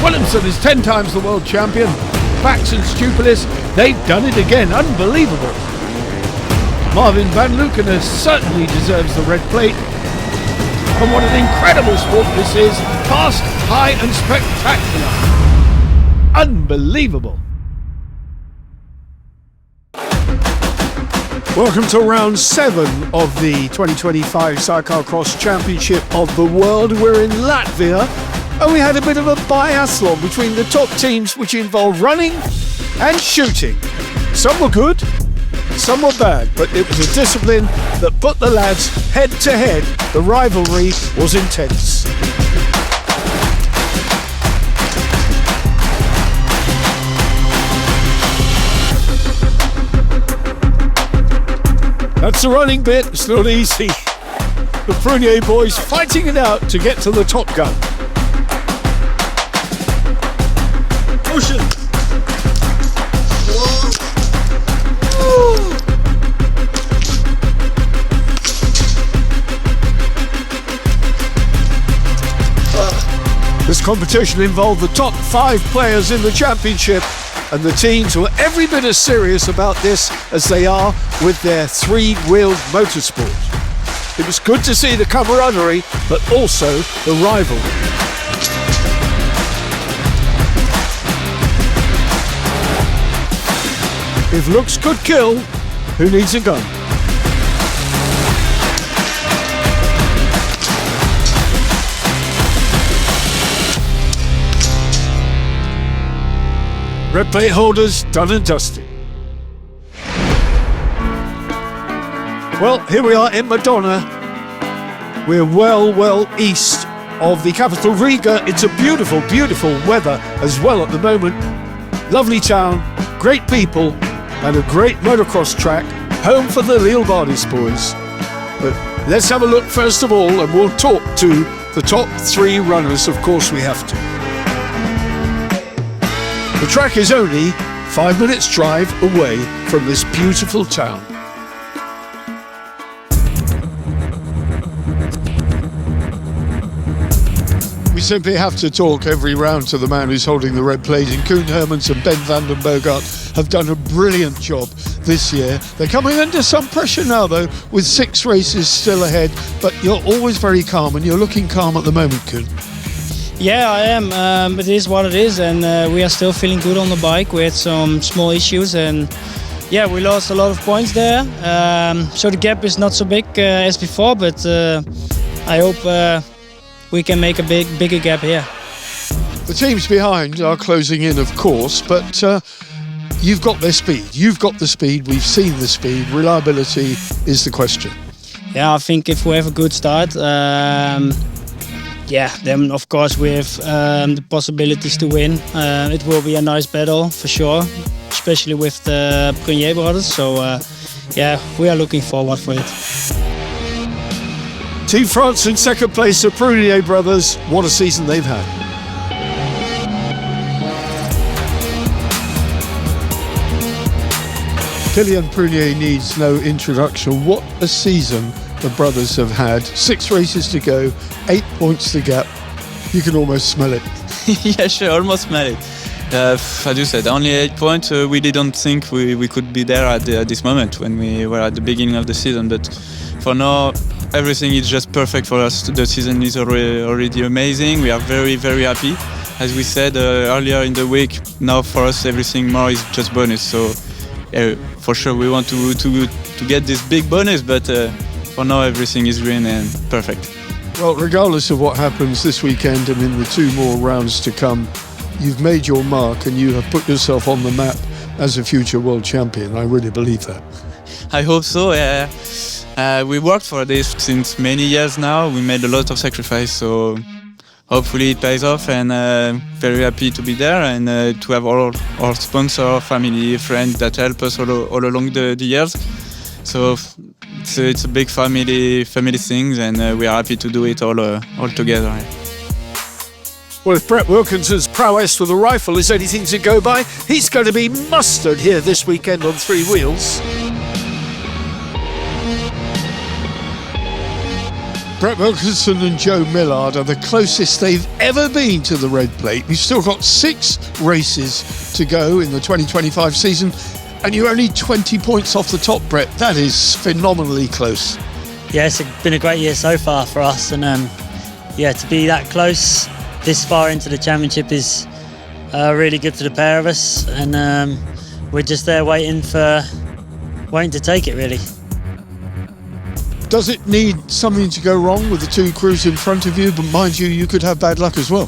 Williamson is 10 times the world champion. Bax and Stupilis, they've done it again. Unbelievable. Marvin van Lukener certainly deserves the red plate. And what an incredible sport this is. Fast, high and spectacular. Unbelievable. Welcome to round 7 of the 2025 Sidecarcross Championship of the World. We're in Latvia and we had a bit of a biathlon between the top teams, which involved running and shooting. Some were good, some were bad, but it was a discipline that put the lads head to head. The rivalry was intense. That's the running bit, it's not easy. The Prunier boys fighting it out to get to the top gun. Push it. This competition involved the top 5 players in the championship, and the teams were every bit as serious about this as they are with their 3-wheeled motorsport. It was good to see the camaraderie, but also the rivalry. If looks could kill, who needs a gun? Red plate holders done and dusted. Well, here we are in Madona. We're well east of the capital Riga. It's a beautiful, beautiful weather as well at the moment. Lovely town, great people, and a great motocross track, home for the Lielbardis boys. But let's have a look first of all, and we'll talk to the top 3 runners, of course we have to. The track is only 5 minutes drive away from this beautiful town. We simply have to talk every round to the man who's holding the red plate. And Koen Hermans and Ben van den Bogart have done a brilliant job this year. They're coming under some pressure now, though, with 6 races still ahead. But you're always very calm, and you're looking calm at the moment, Koen. Yeah, I am. It is what it is, and we are still feeling good on the bike. We had some small issues, and yeah, we lost a lot of points there. So the gap is not so big as before, but I hope we can make a bigger gap here. The teams behind are closing in, of course, but you've got their speed. You've got the speed. We've seen the speed. Reliability is the question. Yeah, I think if we have a good start, yeah, then of course we have the possibilities to win. It will be a nice battle for sure, especially with the Prunier brothers. So yeah, we are looking forward for it. Team France in second place, the Prunier brothers. What a season they've had. Kilian Prunier needs no introduction. What a season the brothers have had. 6 races to go, 8 points to gap. You can almost smell it. Yeah, sure, almost smell it. As you said, only 8 points. We didn't think we could be there at this moment when we were at the beginning of the season. But for now, everything is just perfect for us. The season is already amazing. We are very, very happy. As we said earlier in the week, now for us everything more is just bonus. So for sure we want to get this big bonus, but for now everything is green and perfect. Well, regardless of what happens this weekend and in the 2 more rounds to come, you've made your mark and you have put yourself on the map as a future world champion. I really believe that. I hope so, yeah. We worked for this since many years now. We made a lot of sacrifice, so hopefully it pays off, and very happy to be there and to have all our sponsors, family, friends that help us all along the years. So it's a big family thing, and we are happy to do it all together. Well, if Brett Wilkinson's prowess with a rifle is anything to go by, he's going to be mustard here this weekend on 3 wheels. Brett Wilkinson and Joe Millard are the closest they've ever been to the red plate. You've still got 6 races to go in the 2025 season, and you're only 20 points off the top, Brett. That is phenomenally close. Yeah, it's been a great year so far for us, and to be that close this far into the championship is really good for the pair of us, and we're just there waiting to take it, really. Does it need something to go wrong with the 2 crews in front of you? But mind you, you could have bad luck as well.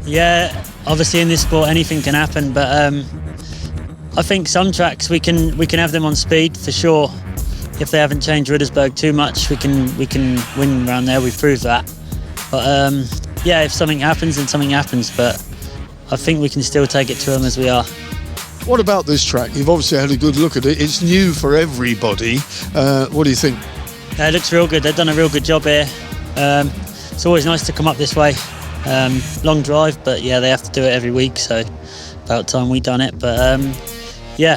Yeah, obviously in this sport anything can happen, but I think some tracks we can have them on speed for sure. If they haven't changed Riddersburg too much, we can win around there. We've proved that. But if something happens, then something happens. But I think we can still take it to them as we are. What about this track? You've obviously had a good look at it. It's new for everybody. What do you think? It looks real good. They've done a real good job here. It's always nice to come up this way. Long drive, but yeah, they have to do it every week, so about time we done it. But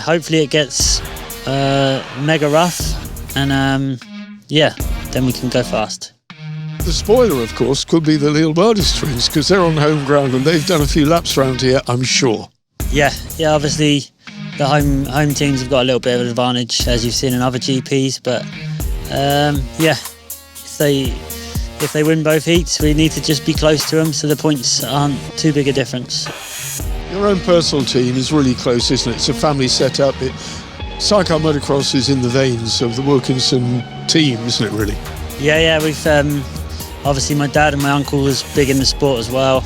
hopefully it gets mega rough, and then we can go fast. The spoiler, of course, could be the Leal-Bardis twins, because they're on home ground and they've done a few laps round here, I'm sure. Yeah. Obviously, the home teams have got a little bit of an advantage, as you've seen in other GPs, but. If they win both heats, we need to just be close to them so the points aren't too big a difference. Your own personal team is really close, isn't it? It's a family setup. Sidecar Motocross is in the veins of the Wilkinson team, isn't it, really? Yeah, we've obviously my dad and my uncle was big in the sport as well.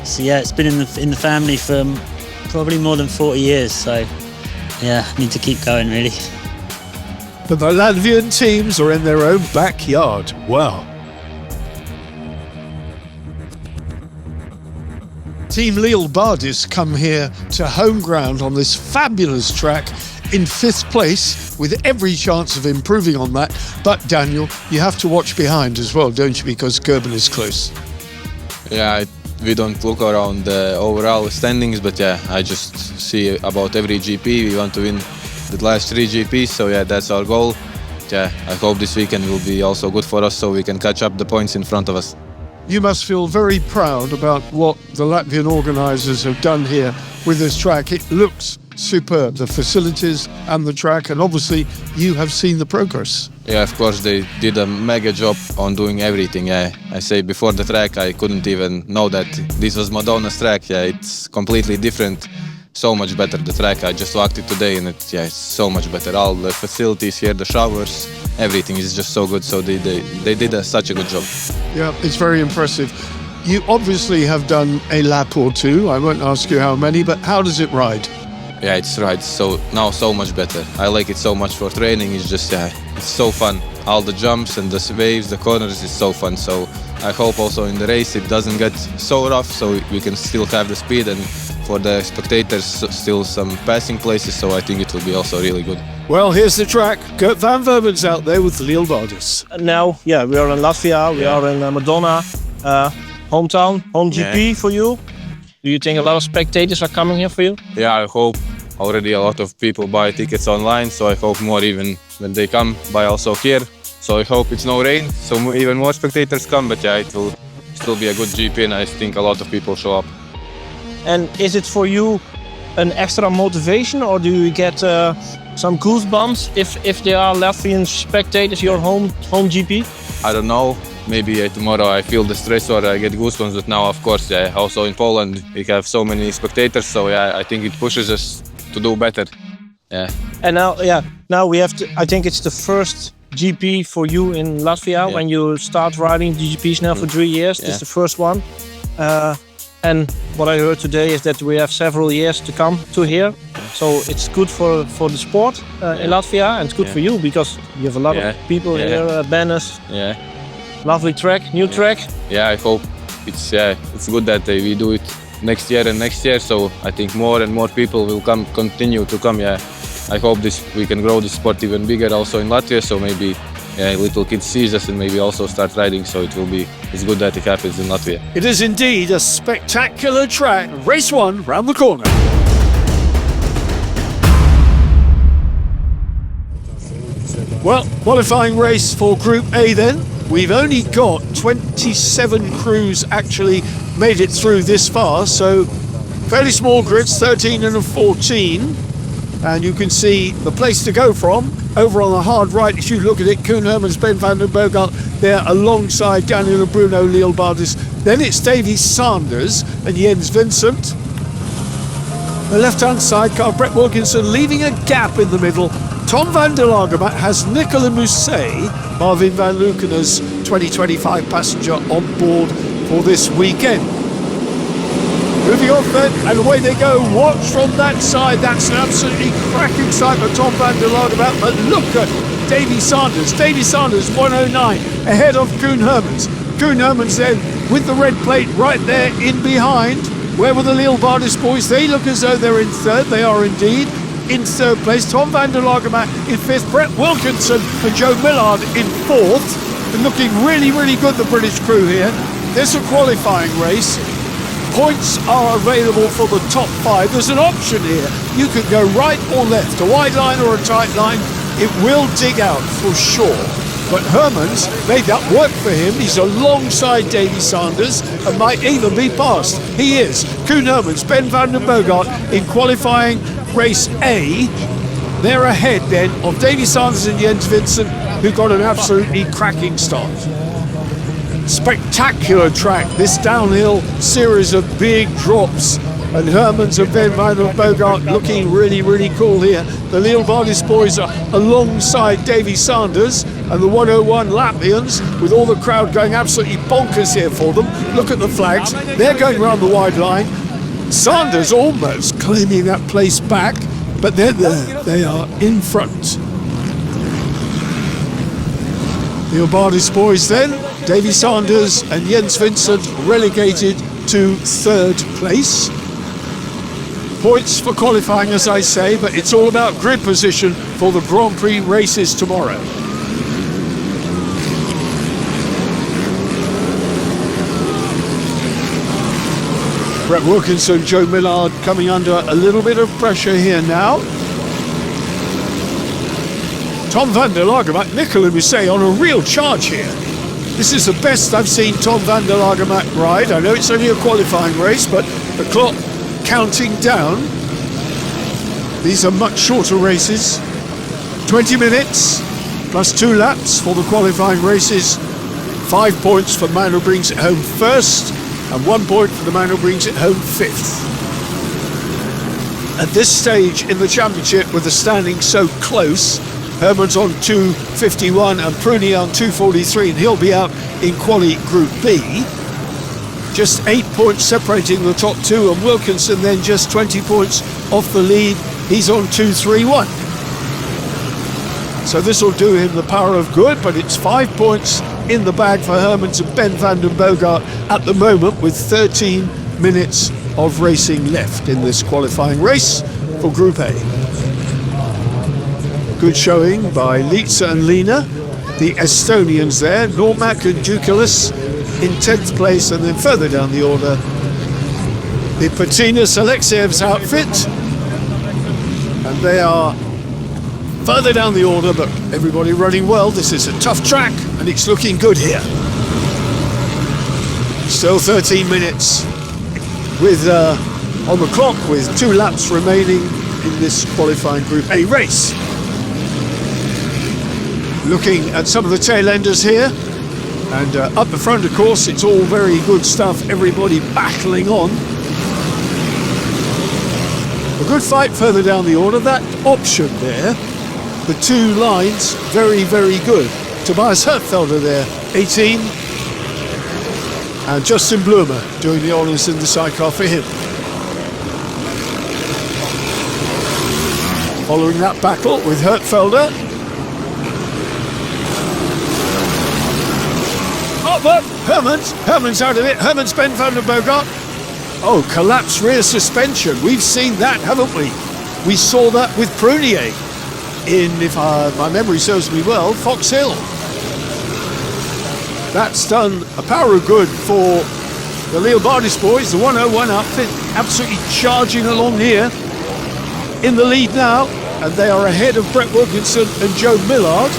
It's been in the family for probably more than 40 years, so need to keep going, really. But the Latvian teams are in their own backyard. Wow. Team Leal-Bardis come here to home ground on this fabulous track in 5th place with every chance of improving on that. But Daniel, you have to watch behind as well, don't you? Because Gerben is close. Yeah, we don't look around the overall standings, but I just see about every GP. We want to win the last 3 GPs, so that's our goal. I hope this weekend will be also good for us so we can catch up the points in front of us. You must feel very proud about what the Latvian organisers have done here with this track. It looks superb, the facilities and the track, and obviously you have seen the progress. Yeah, of course they did a mega job on doing everything. I say before the track I couldn't even know that this was Madona's track. It's completely different. So much better, the track. I just walked it today and it's so much better. All the facilities here, the showers, everything is just so good. So they did such a good job. Yeah, it's very impressive. You obviously have done a lap or 2. I won't ask you how many, but how does it ride? Yeah, it's right. So now so much better. I like it so much for training. It's just it's so fun. All the jumps and the waves, the corners is so fun. So I hope also in the race it doesn't get so rough, so we can still have the speed, and for the spectators still some passing places. So I think it will be also really good. Well, here's the track. Gert van Verben's out there with Leal-Bardis. Now, we are in Latvia. We are in Madona, hometown, home GP for you. Do you think a lot of spectators are coming here for you? Yeah, I hope. Already a lot of people buy tickets online, so I hope more even when they come buy also here. So I hope it's no rain, so even more spectators come. But it will still be a good GP, and I think a lot of people show up. And is it for you an extra motivation, or do you get some goosebumps if there are Latvian spectators your home GP? I don't know. Maybe tomorrow I feel the stress or I get goosebumps, but now of course also in Poland we have so many spectators, so I think it pushes us to do better. And now we have to. I think it's the first GP for you in Latvia when you start riding the GPs now for 3 years. This is the first one. And what I heard today is that we have several years to come to here. So it's good for the sport in Latvia, and it's good for you because you have a lot of people here, banners. Lovely track, new track. Yeah, I hope it's good that we do it next year and next year. So I think more and more people will continue to come. I hope we can grow this sport even bigger also in Latvia. So maybe little kids see us and maybe also start riding. So it's good that it happens in Latvia. It is indeed a spectacular track. Race 1 round the corner. Well, qualifying race for Group A then. we've only got 27 crews actually made it through this far, so fairly small grids, 13 and a 14. And you can see the place to go from. Over on the hard right, if you look at it, Koen Hermans, Ben van den Bogart there alongside Daniel and Bruno Leeuwbardis. Then it's Davy Sanders and Jens Vincent. The left-hand sidecar, Brett Wilkinson leaving a gap in the middle. Tom van der Lagerbach has Nicolas Mousset, Marvin van Lukener's 2025 passenger on board for this weekend. Moving off then, and away they go. Watch from that side. That's an absolutely cracking sight for Tom van der Lagerbach. But look at Davy Sanders. Davy Sanders, 109, ahead of Koen Hermans. Koen Hermans then with the red plate right there in behind. Where were the Leeuwbardis boys? They look as though they're in third. They are indeed in third place. Tom van der Lagerbach in fifth. Brett Wilkinson and Joe Millard in fourth. And looking really, really good, the British crew here. There's a qualifying race. Points are available for the top five. There's an option here. You can go right or left, a wide line or a tight line. It will dig out for sure. But Hermans made that work for him. He's alongside Davy Sanders and might even be passed. He is. Koen Hermans, Ben van den Bogart in qualifying race A. They're ahead then of Davy Sanders and Jens Vincent, who got an absolutely cracking start. Spectacular track, this downhill series of big drops, and Hermans and Ben van den Bogart looking really, really cool here. The Leeuwbardis boys are alongside Davy Sanders and the 101 Latvians, with all the crowd going absolutely bonkers here for them. Look at the flags, they're going around the wide line. Sanders almost claiming that place back, but they're there, they are in front. Leeuwbardis boys then, Davy Sanders and Jens Vincent relegated to third place. Points for qualifying, as I say, but it's all about grid position for the Grand Prix races tomorrow. Brett Wilkinson, Joe Millard coming under a little bit of pressure here now. Tom van der Lagerbach, Nicolas Mousset on a real charge here. This is the best I've seen Tom van der Lagerbach ride. I know it's only a qualifying race, but the clock counting down. These are much shorter races. 20 minutes plus 2 laps for the qualifying races. 5 points for the man who brings it home first, and 1 point for the man who brings it home fifth. At this stage in the championship, with the standing so close, Hermans on 251 and Prix on 243, and he'll be out in Quali Group B. Just 8 points separating the top two, and Wilkinson then just 20 points off the lead. He's on 231. So this will do him the power of good, but it's 5 points in the bag for Hermans and Ben van den Bogart at the moment, with 13 minutes of racing left in this qualifying race for Group A. Good showing by Lietze and Lena, the Estonians there, Normack and Dukelis in 10th place, and then further down the order, the Patinas Alexiev's outfit, and they are further down the order, but everybody running well. This is a tough track, and it's looking good here. Still 13 minutes with on the clock, with 2 laps remaining in this qualifying Group A race. Looking at some of the tail enders here, and up the front, of course, it's all very good stuff, everybody battling on. A good fight further down the order. That option there, the 2 lines, very, very good. Tobias Hertfelder there, 18, and Justin Blumer doing the honours in the sidecar for him. Following that battle with Hertfelder. Up, Hermans out of it. Hermans, Ben van den Bogart. Oh, collapsed rear suspension. We've seen that, haven't we? We saw that with Prunier in, if my memory serves me well, Fox Hill. That's done a power of good for the Leeuwbardis boys. The 101 outfit absolutely charging along here in the lead now, and they are ahead of Brett Wilkinson and Joe Millard.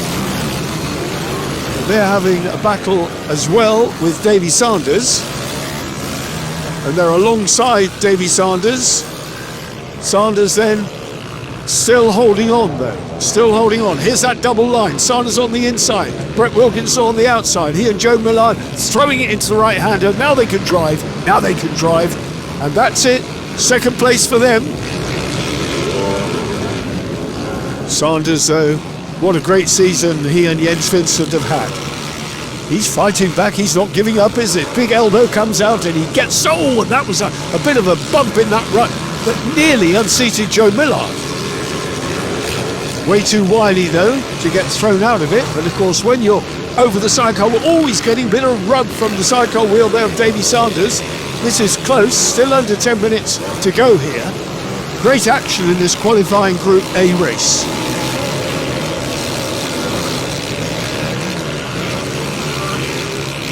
They're having a battle as well with Davy Sanders. And they're alongside Davy Sanders. Sanders then still holding on though. Still holding on. Here's that double line. Sanders on the inside. Brett Wilkinson on the outside. He and Joe Millard throwing it into the right-hander. Now they can drive. Now they can drive. And that's it. Second place for them. Sanders, though, what a great season he and Jens Vincent have had. He's fighting back, he's not giving up, is it? Big elbow comes out and he gets... Oh, and that was a bit of a bump in that run that nearly unseated Joe Millard. Way too wily, though, to get thrown out of it. But, of course, when you're over the sidecar, we're always getting a bit of rub from the sidecar wheel there of Davy Sanders. This is close, still under 10 minutes to go here. Great action in this qualifying Group A race.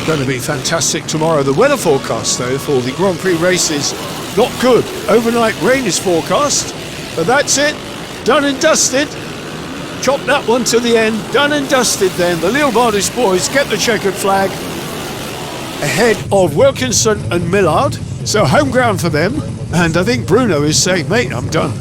Going to be fantastic tomorrow. The weather forecast, though, for the Grand Prix race is not good. Overnight rain is forecast, but that's it. Done and dusted. Chop that one to the end. Done and dusted then. The Leobardis boys get the checkered flag ahead of Wilkinson and Millard. So home ground for them. And I think Bruno is saying, mate, I'm done.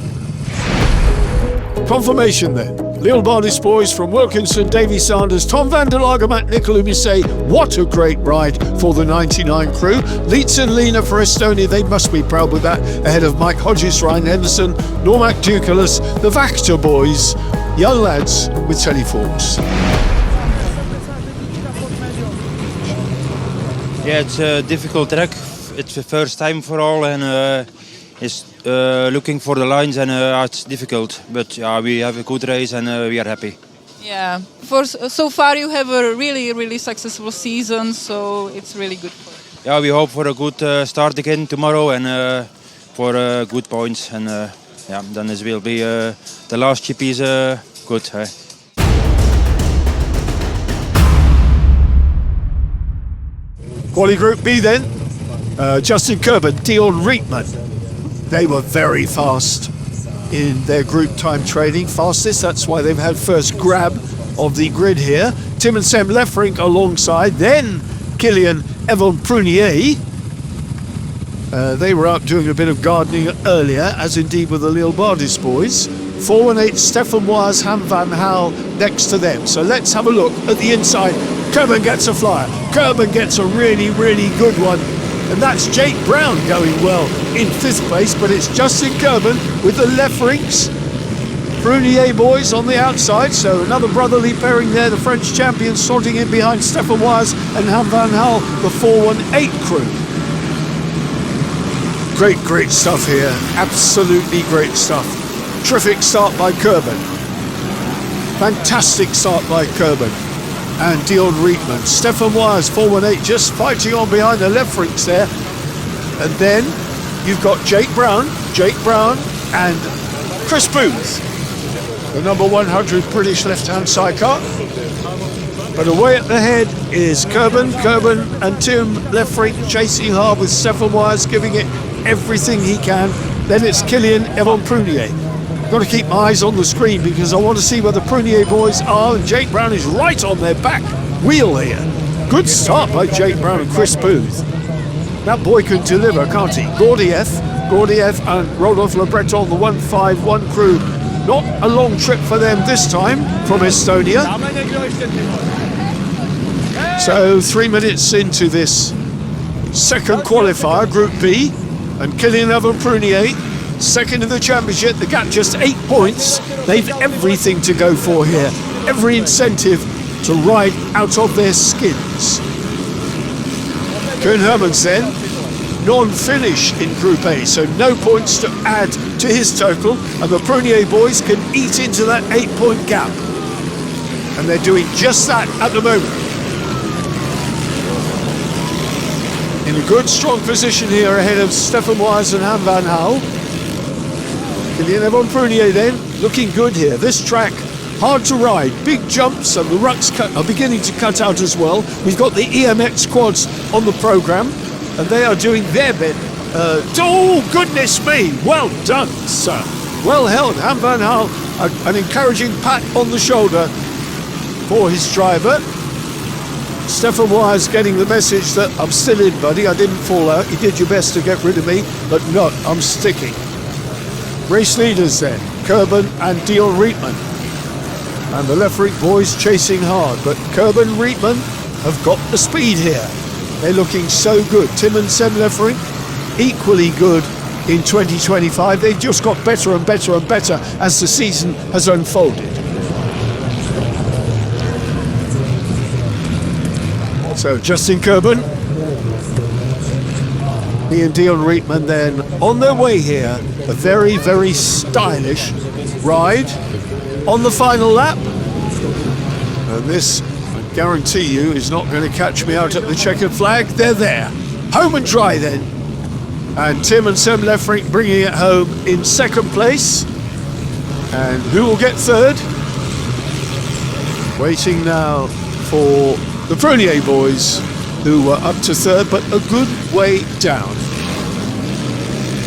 Confirmation then. Leobardis boys from Wilkinson, Davy Sanders, Tom van der Lager, Matt Nicolumi say, what a great ride for the 99 crew. Leitz and Lena for Estonia, they must be proud with that. Ahead of Mike Hodges, Ryan Henderson, Normac Ducalis, the Vactor boys, young lads with teleforms. Yeah, it's a difficult track. It's the first time for all, and it's looking for the lines, and it's difficult. But we have a good race, and we are happy. Yeah, so far you have a really successful season, so it's really good for you. Yeah, we hope for a good start again tomorrow, and for good points, and yeah, then it will be the last GP is good. Quali Group B then. Justin Kerber, Dion Rietman. They were very fast in their group time training. Fastest, that's why they've had first grab of the grid here. Tim and Sam Lefrink alongside. Then Kilian Evon Prunier. They were out doing a bit of gardening earlier, as indeed were the Leobardis boys. 418 Stefan Moise, Ham van Hal next to them. So let's have a look at the inside. Kerben gets a flyer. Kerben gets a really good one. And that's Jake Brown going well in 5th place, but it's Justin Kerben with the Lefrinks. Prunier boys on the outside, so another brotherly pairing there, the French champions sorting in behind Stefan Wise and Ham van Hal, the 418 crew. Great stuff here, absolutely great stuff. Terrific start by Kerben. Fantastic start by Kerben. And Dion Rietman. Stefan Wise, 418, just fighting on behind the Lefrinks there. And then you've got Jake Brown and Chris Booth, the number 100 British left-hand sidecar. But away at the head is Kerben and Tim Lefrink chasing hard with Stefan Wise, giving it everything he can. Then it's Kilian Evon Prunier. Got to keep my eyes on the screen because I want to see where the Prunier boys are, and Jake Brown is right on their back wheel here. Good start by Jake Brown and Chris Booth. That boy can deliver, can't he? Gordiev and Rodolphe Le Breton, the 151 crew. Not a long trip for them this time from Estonia. So 3 minutes into this second qualifier, Group B, and Kilian Evon Prunier, second in the championship, the gap just 8 points. They've everything to go for here, every incentive to ride out of their skins. Koen Hermans then, non-finish in Group A, so no points to add to his total, and the Prunier boys can eat into that 8-point gap. And they're doing just that at the moment. In a good, strong position here ahead of Stefan Wise and Ham van Hal. Kilian Evon Prunier then, looking good here. This track, hard to ride, big jumps, and the rucks are beginning to cut out as well. We've got the EMX quads on the programme, and they are doing their bit. Oh, goodness me, well done, sir. Well held, Ham van Hal, an encouraging pat on the shoulder for his driver. Stefan Wyers getting the message that I'm still in, buddy. I didn't fall out. You did your best to get rid of me, but no, I'm sticking. Race leaders then, Kerben and Dion Rietman. And the Lefferink boys chasing hard, but Kerben and Rietman have got the speed here. They're looking so good. Tim and Sem Lefferink, equally good in 2025. They've just got better and better and better as the season has unfolded. So Justin Kerben, he and Dion Rietman then on their way here. A very, very stylish ride on the final lap. And this, I guarantee you, is not going to catch me out at the checkered flag. They're there. Home and dry then. And Tim and Sem Lefferink bringing it home in second place. And who will get third? Waiting now for the Prunier boys, who were up to third, but a good way down.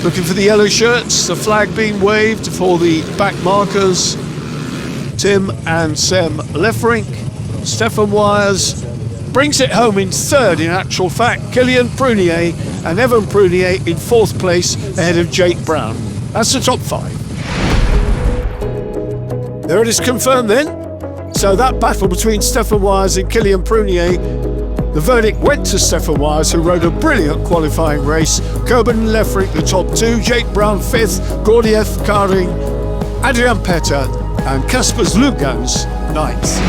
Looking for the yellow shirts, the flag being waved for the back markers. Tim and Sem Lefferink. Stefan Wyers brings it home in third in actual fact. Kilian Prunier and Evan Prunier in fourth place ahead of Jake Brown. That's the top five. There it is confirmed then. So that battle between Stefan Wyers and Kilian Prunier, the verdict went to Stefan Wyers, who rode a brilliant qualifying race. Kerben and Lefferink the top two, Jake Brown fifth, Gordiev, Karing, Adrian Petter and Kaspers Lugans ninth.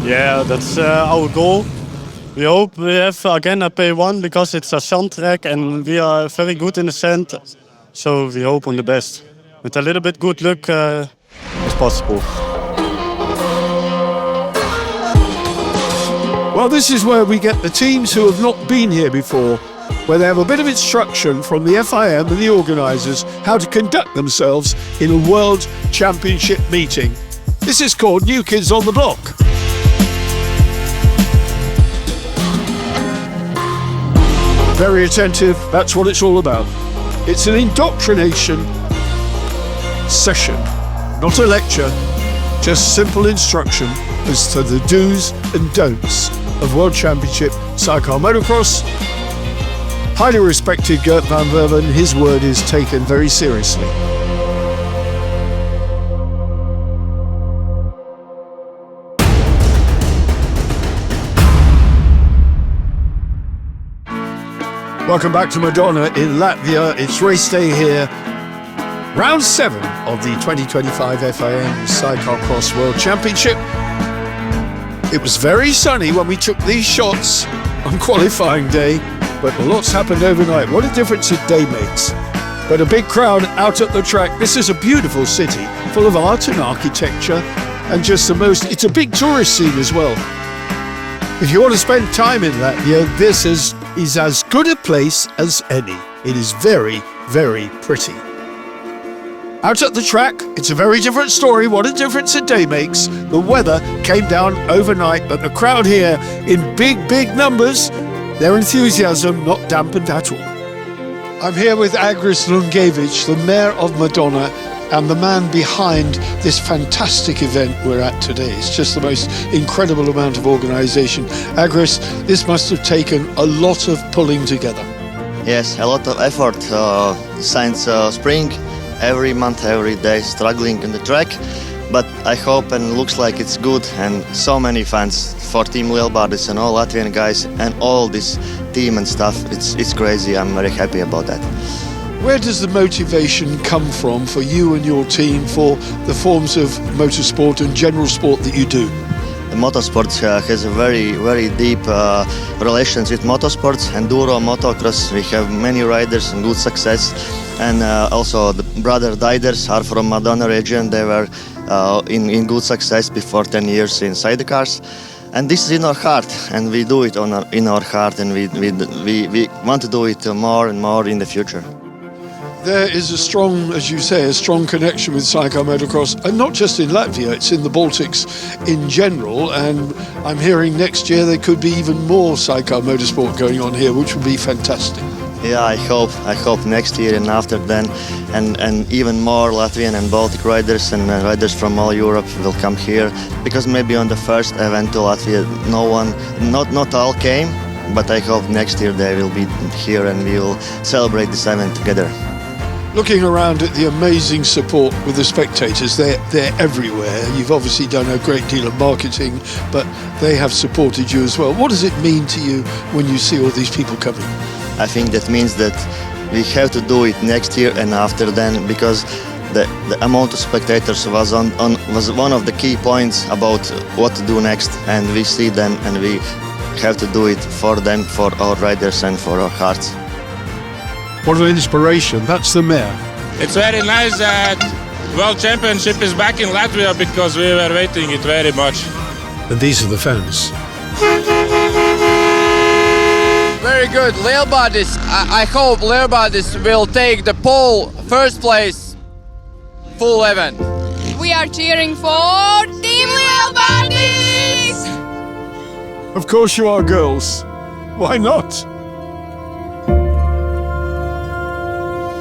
Yeah, that's our goal. We hope we have again a P1 because it's a sand track and we are very good in the sand. So we hope on the best. With a little bit good luck, it's possible. Well, this is where we get the teams who have not been here before, where they have a bit of instruction from the FIM and the organisers how to conduct themselves in a World Championship meeting. This is called New Kids on the Block. Very attentive, that's what it's all about. It's an indoctrination session, not a lecture, just simple instruction as to the do's and don'ts of World Championship Sidecar Motocross. Highly respected Gert van Verven, his word is taken very seriously. Welcome back to Madona in Latvia. It's race day here. Round 7 of the 2025 FIM Sidecarcross World Championship. It was very sunny when we took these shots on qualifying day, but lots happened overnight. What a difference a day makes. But a big crowd out at the track. This is a beautiful city, full of art and architecture, and just it's a big tourist scene as well. If you want to spend time in Latvia, this is as good a place as any. It is very, very pretty. Out at the track, it's a very different story. What a difference a day makes. The weather came down overnight, but the crowd here in big, big numbers, their enthusiasm not dampened at all. I'm here with Agris Lungevich, the mayor of Madona, and the man behind this fantastic event we're at today. It's just the most incredible amount of organisation. Agris, this must have taken a lot of pulling together. Yes, a lot of effort since spring. Every month, every day, struggling in the track. But I hope and looks like it's good, and so many fans for Team Lielbardis and all Latvian guys and all this team and stuff. It's crazy. I'm very happy about that. Where does the motivation come from for you and your team for the forms of motorsport and general sport that you do? The motorsport has a very, very deep relations with motorsports, enduro, motocross. We have many riders and good success. And also the brother Diders are from Madona region. They were in good success before 10 years in sidecars. And this is in our heart, and we do it in our heart, and we want to do it more and more in the future. There is a strong, as you say, a strong connection with Sidecar Motocross, and not just in Latvia, it's in the Baltics in general, and I'm hearing next year there could be even more Sidecar Motorsport going on here, which would be fantastic. Yeah, I hope next year and after then, and even more Latvian and Baltic riders and riders from all Europe will come here, because maybe on the first event to Latvia, not all came, but I hope next year they will be here and we will celebrate this event together. Looking around at the amazing support with the spectators, they're everywhere. You've obviously done a great deal of marketing, but they have supported you as well. What does it mean to you when you see all these people coming? I think that means that we have to do it next year and after then, because the amount of spectators was one of the key points about what to do next, and we see them and we have to do it for them, for our riders and for our hearts. What an inspiration. That's the mayor. It's very nice that World Championship is back in Latvia, because we were waiting it very much. And these are the fans. Very good, Lielbardis. I hope Lielbardis will take the pole, first place, full event. We are cheering for Team Lielbardis! Of course you are, girls. Why not?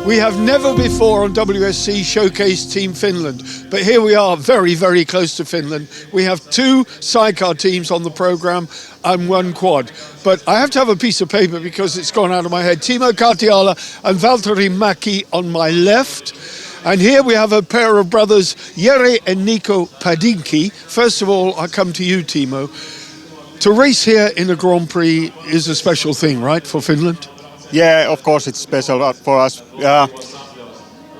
We have never before on WSC showcased Team Finland, but here we are very, very close to Finland. We have 2 sidecar teams on the programme and 1 quad. But I have to have a piece of paper because it's gone out of my head. Timo Kartiala and Valtteri Mäki on my left. And here we have a pair of brothers, Jere and Nico Padinki. First of all, I come to you, Timo. To race here in the Grand Prix is a special thing, right, for Finland? Yeah, of course it's special for us.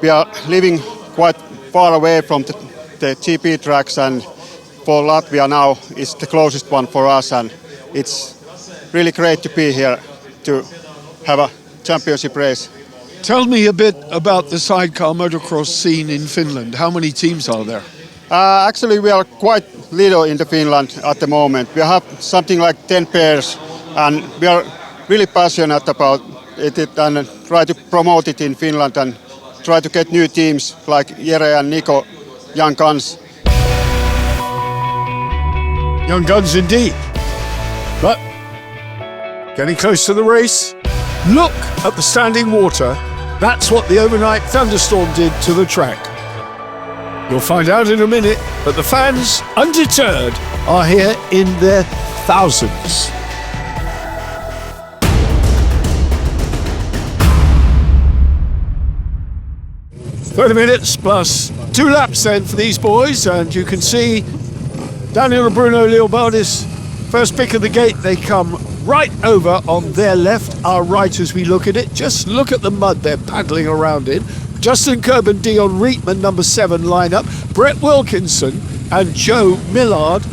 We are living quite far away from the GP tracks, and for Latvia now it's the closest one for us, and it's really great to be here to have a championship race. Tell me a bit about the sidecar motocross scene in Finland. How many teams are there? Actually, we are quite little in Finland at the moment. We have something like 10 pairs, and we are really passionate about it and try to promote it in Finland and try to get new teams like Jere and Nico, young guns. Young guns indeed. But getting close to the race, look at the standing water. That's what the overnight thunderstorm did to the track. You'll find out in a minute, but the fans, undeterred, are here in their thousands. 30 minutes plus 2 laps then for these boys, and you can see Daniel and Bruno Lielbardis, first pick of the gate. They come right over on their left, our right as we look at it. Just look at the mud they're paddling around in. Justin Kerb and Dion Rietman, number 7 lineup. Brett Wilkinson and Joe Millard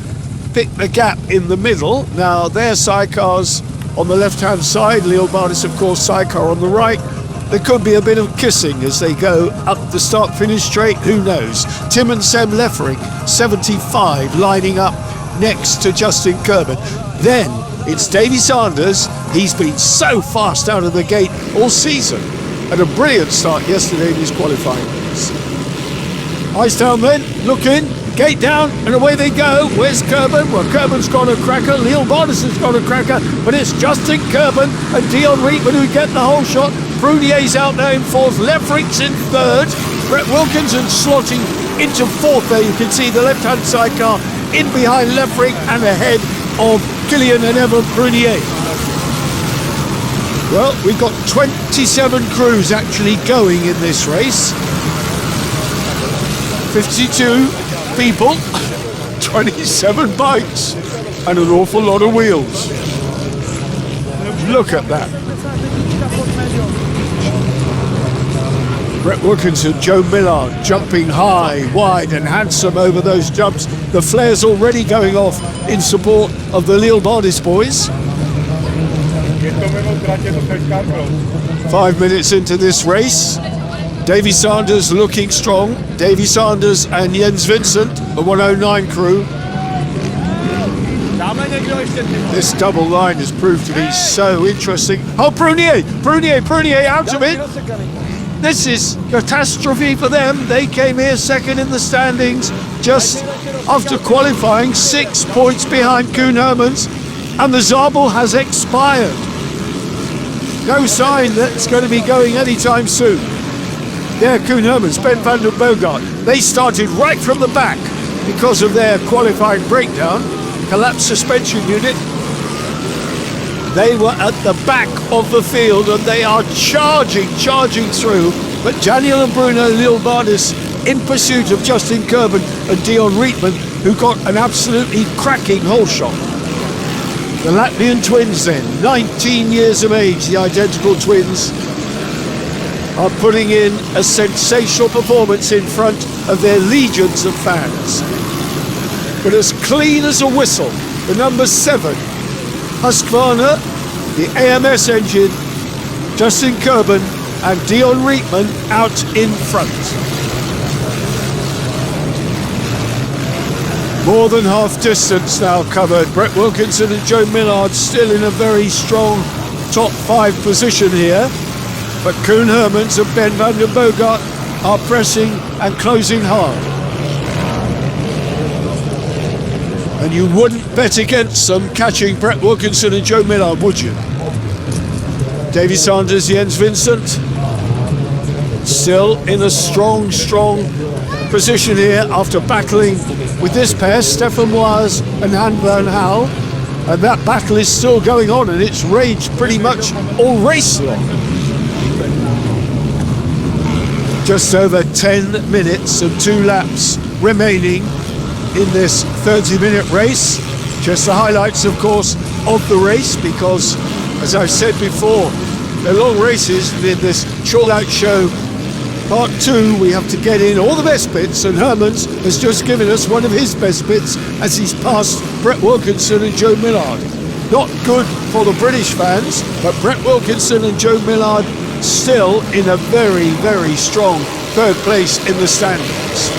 pick the gap in the middle. Now their sidecars on the left-hand side, Lielbardis of course sidecar on the right. There could be a bit of kissing as they go up the start-finish straight, who knows. Tim and Sam Leffering, 75, lining up next to Justin Kerben. Then it's Davy Sanders. He's been so fast out of the gate all season. Had a brilliant start yesterday in his qualifying race. Eyes down then, look in, gate down, and away they go. Where's Kerben? Well, Kerben's got a cracker, Lielbardis has got a cracker, but it's Justin Kerben and Dion Rietman who get the whole shot. Brunier's out now in 4th, Leffering's in 3rd, Brett Wilkinson slotting into 4th there. You can see the left-hand sidecar in behind Leffering and ahead of Kilian and Evan Brunier. Well, we've got 27 crews actually going in this race. 52 people, 27 bikes, and an awful lot of wheels. Look at that. Brett Wilkinson, Joe Millard jumping high, wide and handsome over those jumps. The flares already going off in support of the Lielbardis boys. 5 minutes into this race. Davy Sanders looking strong. Davy Sanders and Jens Vincent, the 109 crew. This double line has proved to be so interesting. Oh, Brunier out of it. This is catastrophe for them. They came here second in the standings just after qualifying, 6 points behind Koen Hermans, and the Zabel has expired. No sign that it's going to be going anytime soon. There, Koen Hermans, Ben van der Bogart. They started right from the back because of their qualifying breakdown, collapsed suspension unit. They were at the back of the field and they are charging through. But Daniel and Bruno Leeuw-Bardis in pursuit of Justin Kerben and Dion Rietman, who got an absolutely cracking hole shot. The Latvian twins then, 19 years of age, the identical twins, are putting in a sensational performance in front of their legions of fans. But as clean as a whistle, the number 7, Husqvarna, the AMS engine, Justin Kerben and Dion Rietman out in front. More than half distance now covered. Brett Wilkinson and Joe Millard still in a very strong top 5 position here. But Koen Hermans and Ben van der Bogart are pressing and closing hard. And you wouldn't bet against them catching Brett Wilkinson and Joe Millard, would you? Davy Sanders, Jens Vincent, still in a strong position here after battling with this pair, Stefan Moyes and Han van Hal. And that battle is still going on and it's raged pretty much all race long. Just over 10 minutes and 2 laps remaining in this 30-minute race. Just the highlights, of course, of the race, because, as I've said before, they're long races. In this short-out show, part 2, we have to get in all the best bits, and Hermans has just given us one of his best bits as he's passed Brett Wilkinson and Joe Millard. Not good for the British fans, but Brett Wilkinson and Joe Millard still in a very strong 3rd place in the standings.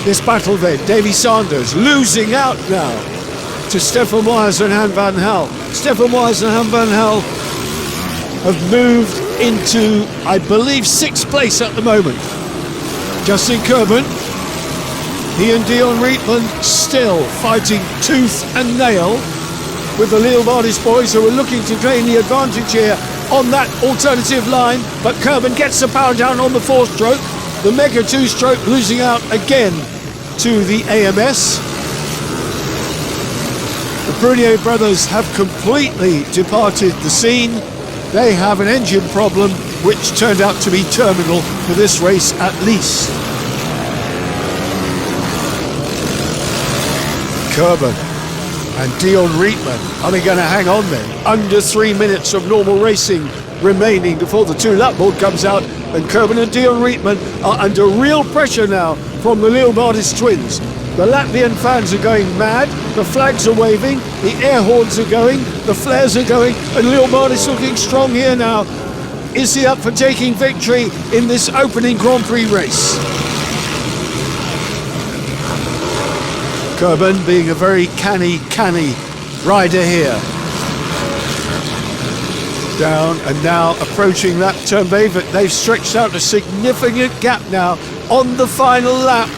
This battle then, Davy Sanders losing out now to Stefan Moyes and Han van Hal. Stefan Moyes and Han van Hal have moved into, I believe, 6th place at the moment. Justin Kerben, he and Dion Rietman still fighting tooth and nail with the Leeuw-Bardis boys, who are looking to gain the advantage here on that alternative line. But Kerben gets the power down on the 4-stroke. The Mega 2-stroke losing out again to the AMS. The Prunier brothers have completely departed the scene. They have an engine problem which turned out to be terminal for this race at least. Kerben and Dion Rietman, are they going to hang on then? Under 3 minutes of normal racing remaining before the 2-lap board comes out, and Kerben and Dion Rietman are under real pressure now from the Leeuw-Bardis twins. The Latvian fans are going mad, the flags are waving, the air horns are going, the flares are going, and Leeuw-Bardis looking strong here now. Is he up for taking victory in this opening Grand Prix race? Kerben being a very canny rider here. Down and now approaching that turn. They've stretched out a significant gap now on the final lap.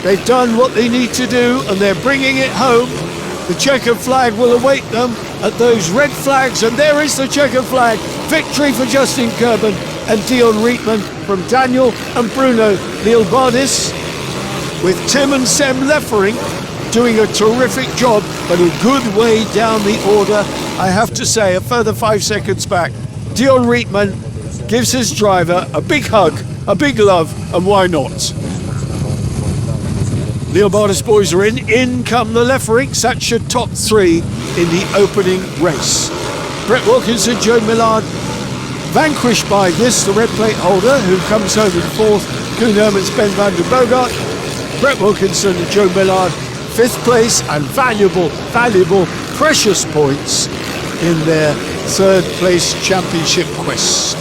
They've done what they need to do and they're bringing it home. The checkered flag will await them at those red flags, and there is the checkered flag. Victory for Justin Kerben and Dion Rietman from Daniel and Bruno Leeuw-Bardis, with Tim and Sem Leffering doing a terrific job, but a good way down the order. I have to say, a further 5 seconds back, Dion Rietman gives his driver a big hug, a big love, and why not? Leeuw-Bardis boys are in come the Lefferings. That's your top 3 in the opening race. Brett Wilkinson, Joe Millard, vanquished by this, the red plate holder, who comes home in 4th, Koen Hermans, Ben van der Bogart. Brett Wilkinson and Joe Millard, 5th place, and valuable, precious points in their 3rd place championship quest.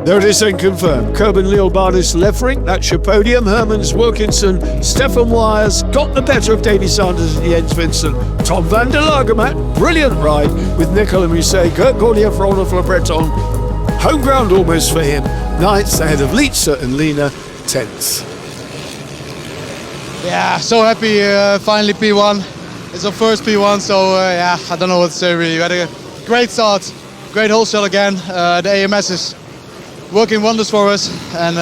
There it is then confirmed. Kerben, Leeuw-Bardis, Leffering, that's your podium. Hermans, Wilkinson, Stefan Moyes got the better of Davy Sanders and Jens Vincent. Tom van der Lagermaat, brilliant ride with Nicolas Musset. Gert Gordier for Ronald Breton. Home ground almost for him. 9th ahead of Lietze and Lena, 10th. Yeah, so happy finally P1. It's our first P1, so yeah, I don't know what to say really. We had a great start, great wholesale again. The AMS is working wonders for us, and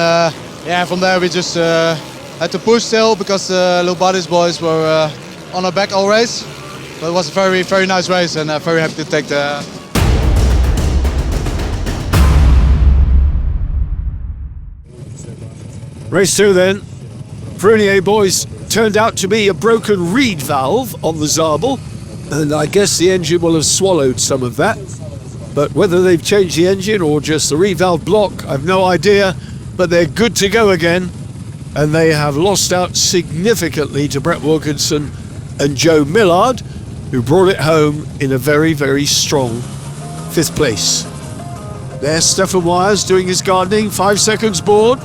yeah, from there we just had to push still because the Lil Buddies boys were on our back all race. But it was a very, very nice race, and very happy to take the. Race 2 then. Prunier boys turned out to be a broken reed valve on the Zabel, and I guess the engine will have swallowed some of that. But whether they've changed the engine or just the reed valve block, I've no idea. But they're good to go again, and they have lost out significantly to Brett Wilkinson and Joe Millard, who brought it home in a very, very strong 5th place. There's Stefan Wires doing his gardening, 5 seconds board.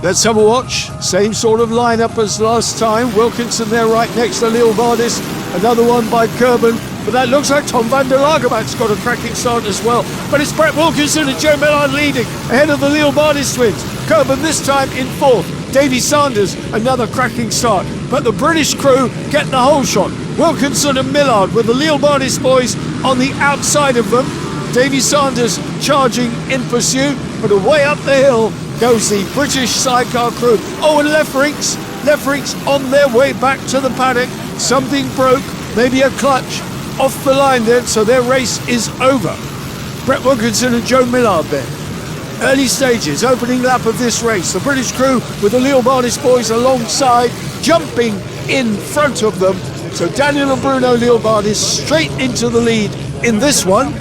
Let's have a watch. Same sort of lineup as last time. Wilkinson there right next to Lil Vardis. Another one by Kerben. But that looks like Tom van der Lagermat's got a cracking start as well. But it's Brett Wilkinson and Joe Millard leading ahead of the Lil Vardis twins. Kerben this time in 4th. Davy Sanders, another cracking start. But the British crew getting the whole shot. Wilkinson and Millard with the Lil Vardis boys on the outside of them. Davy Sanders charging in pursuit. But away up the hill goes the British sidecar crew. Oh, and Lefrinks on their way back to the paddock. Something broke, maybe a clutch, off the line then, so their race is over. Brett Wilkinson and Joe Millard there. Early stages, opening lap of this race. The British crew with the Lil Vardis boys alongside, jumping in front of them. So Daniel and Bruno Lil Vardis straight into the lead in this one.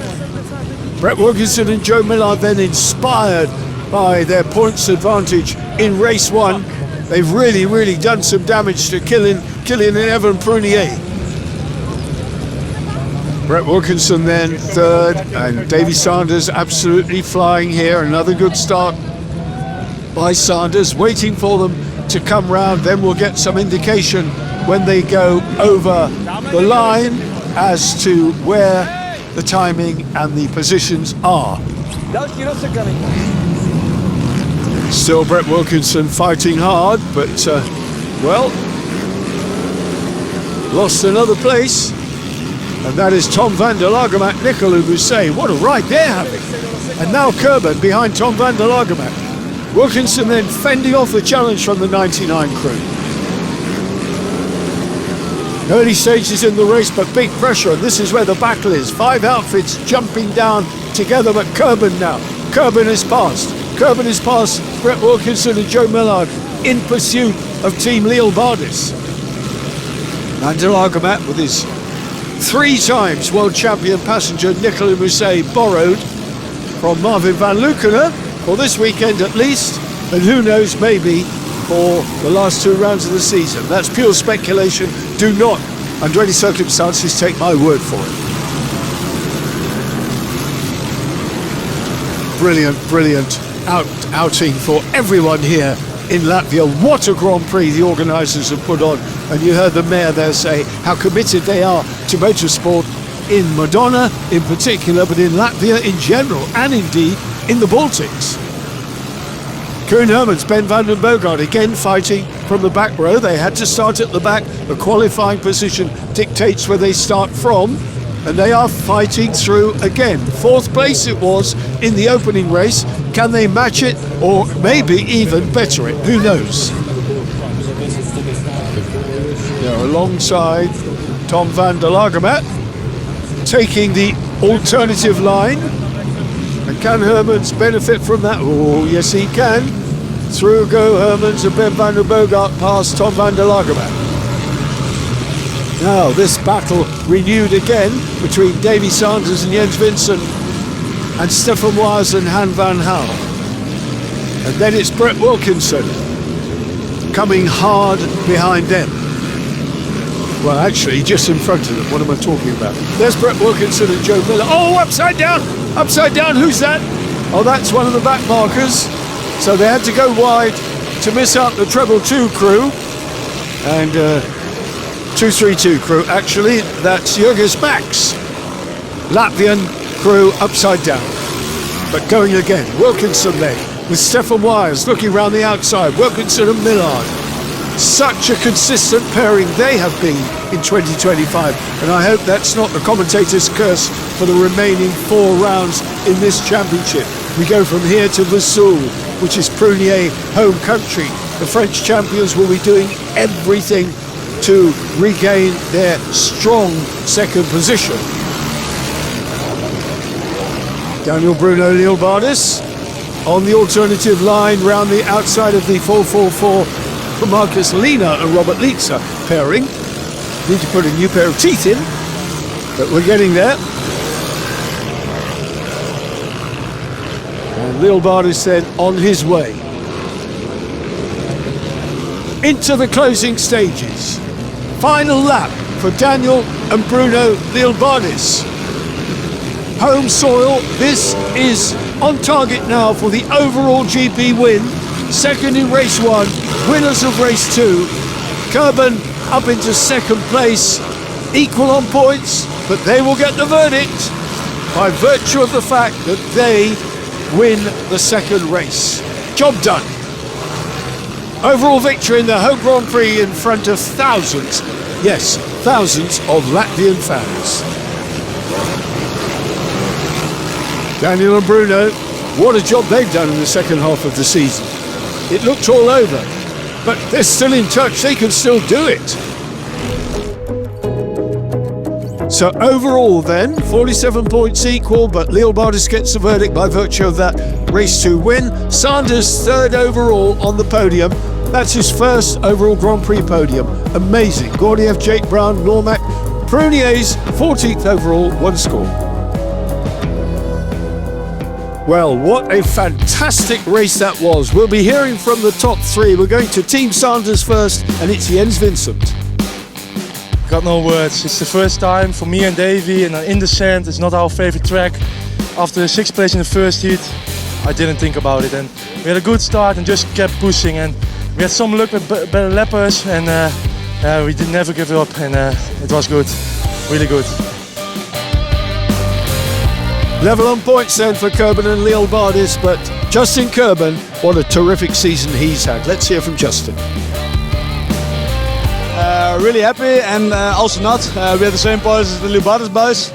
Brett Wilkinson and Joe Millard then inspired by their points advantage in race 1. They've really done some damage to Killian and Evan Prunier. Brett Wilkinson then 3rd, and Davy Sanders absolutely flying here. Another good start by Sanders, waiting for them to come round. Then we'll get some indication when they go over the line as to where the timing and the positions are. Still Brett Wilkinson fighting hard, but well, lost another place, and that is Tom van der Lagermat, Nicolas Mousset. What a ride they're having. And now Kerben behind Tom van der Lagermat. Wilkinson then fending off the challenge from the 99 crew. Early stages in the race, but big pressure, and this is where the battle is. 5 outfits jumping down together, but Kerben now. Kerben is past Brett Wilkinson and Joe Millard in pursuit of Team Lil Vardis. Van der Lagermat with his 3 times world champion passenger Nicolas Mousset borrowed from Marvin van Lukenen for this weekend at least, and who knows, maybe for the last 2 rounds of the season. That's pure speculation. Do not, under any circumstances, take my word for it. Brilliant outing for everyone here in Latvia. What a Grand Prix the organisers have put on, and you heard the mayor there say how committed they are to motorsport in Madona in particular, but in Latvia in general, and indeed in the Baltics. Koen Hermans, Ben van den Bogart again fighting from the back row. They had to start at the back. The qualifying position dictates where they start from, and they are fighting through again. 4th place it was in the opening race. Can they match it, or maybe even better it? Who knows? They're alongside Tom van der Lagermat, taking the alternative line. And can Hermans benefit from that? Oh, yes he can. Through go Hermans and Ben van den Bogart past Tom van der Lagermat. Now this battle renewed again between Davy Sanders and Jens Vincent and Stefan Wires and Han van Hal. And then it's Brett Wilkinson coming hard behind them. Well, actually, just in front of them. What am I talking about? There's Brett Wilkinson and Joe Miller. Oh, upside down! Upside down, who's that? Oh, that's one of the back markers. So they had to go wide to miss out the treble 2 crew. And 232 crew, actually. That's Jürgens Max. Latvian crew upside down. But going again, Wilkinson then, with Stefan Wires looking round the outside. Wilkinson and Millard. Such a consistent pairing they have been in 2025, and I hope that's not the commentator's curse for the remaining 4 rounds in this championship. We go from here to Vesoul, which is Prunier home country. The French champions will be doing everything to regain their strong second position. Daniel Bruno Lielbardis on the alternative line round the outside of the 4-4-4 for Marcus Lina and Robert Lietzer pairing. Need to put a new pair of teeth in, but we're getting there. And Lielbardis then on his way into the closing stages. Final lap for Daniel and Bruno Lielbardis. Home soil, this is on target now for the overall GP win. Second in race 1, winners of race 2. Kerben up into second place, equal on points, but they will get the verdict by virtue of the fact that they win the second race. Job done. Overall victory in the home Grand Prix in front of thousands, yes, thousands of Latvian fans. Daniel and Bruno, what a job they've done in the second half of the season. It looked all over, but they're still in touch, they can still do it. So overall then, 47 points equal, but Lielbardis gets the verdict by virtue of that race 2 win. Sanders third overall on the podium. That's his first overall Grand Prix podium. Amazing. Gordiev, Jake Brown, Normack. Prunier's 14th overall, 1 score. Well, what a fantastic race that was. We'll be hearing from the top 3. We're going to Team Sanders first, and it's Jens Vincent. Got no words. It's the first time for me and Davey, and in the sand, it's not our favorite track. After the 6th place in the first heat, I didn't think about it, and we had a good start and just kept pushing, and we had some luck with better lappers, and we did never give up, and it was good, really good. Level on points then for Kerben and Lielbardis, but Justin Kerben, what a terrific season he's had. Let's hear from Justin. Really happy, and also not. We had the same points as the Lielbardis boys,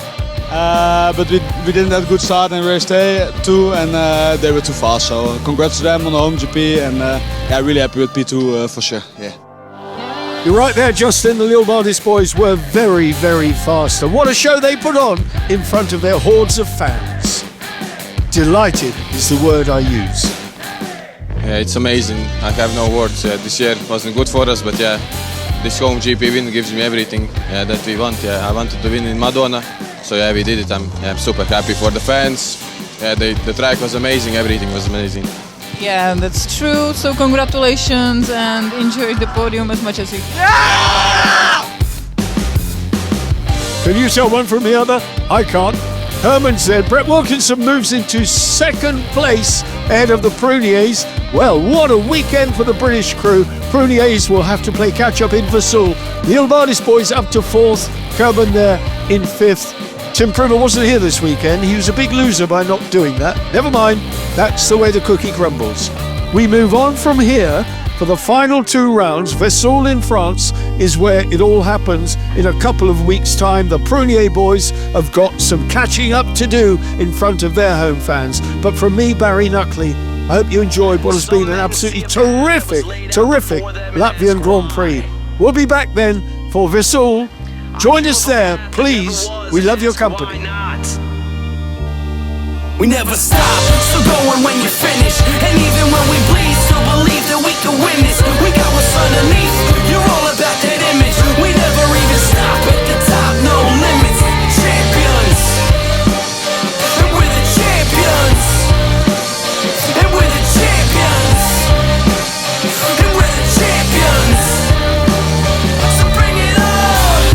but we didn't have a good start in race 2, and they were too fast. So congrats to them on the home GP, and yeah, really happy with P2 for sure. Yeah. You're right there, Justin. The Lielbardis boys were very, very fast, and what a show they put on in front of their hordes of fans. Delighted is the word I use. Yeah, it's amazing. I have no words. This year wasn't good for us, but yeah, this home GP win gives me everything that we want. Yeah, I wanted to win in Madona, so yeah, we did it. I'm super happy for the fans. Yeah, the track was amazing. Everything was amazing. Yeah, that's true. So congratulations and enjoy the podium as much as you can. Can you tell one from the other? I can't. Herman said Brett Wilkinson moves into second place ahead of the Pruniers. Well, what a weekend for the British crew. Pruniers will have to play catch-up in Vesoul. The Lielbardis boys up to 4th, Kerben there in 5th. Tim Krumer wasn't here this weekend. He was a big loser by not doing that. Never mind, that's the way the cookie crumbles. We move on from here for the final 2 rounds. Vesoul in France is where it all happens in a couple of weeks' time. The Prunier boys have got some catching up to do in front of their home fans. But from me, Barry Nuckley, I hope you enjoyed what has been an absolutely terrific Latvian Grand Prix. We'll be back then for Vesoul. Join us there, please. We love your company. We never stop, so going when you finish. And even when we bleed, still believe that we can win this. We got what's underneath, you're all about that image. We never even stop at the top, no limits. Champions, and we're the champions. And we're the champions. And we're the champions. So bring it on.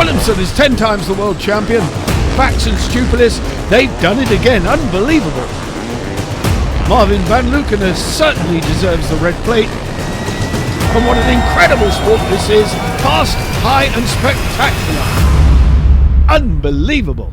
Williamson is 10 times the world champion. Bax and Stupilis, they've done it again. Unbelievable. Marvin Van Lukenes certainly deserves the red plate. And what an incredible sport this is. Fast, high and spectacular. Unbelievable.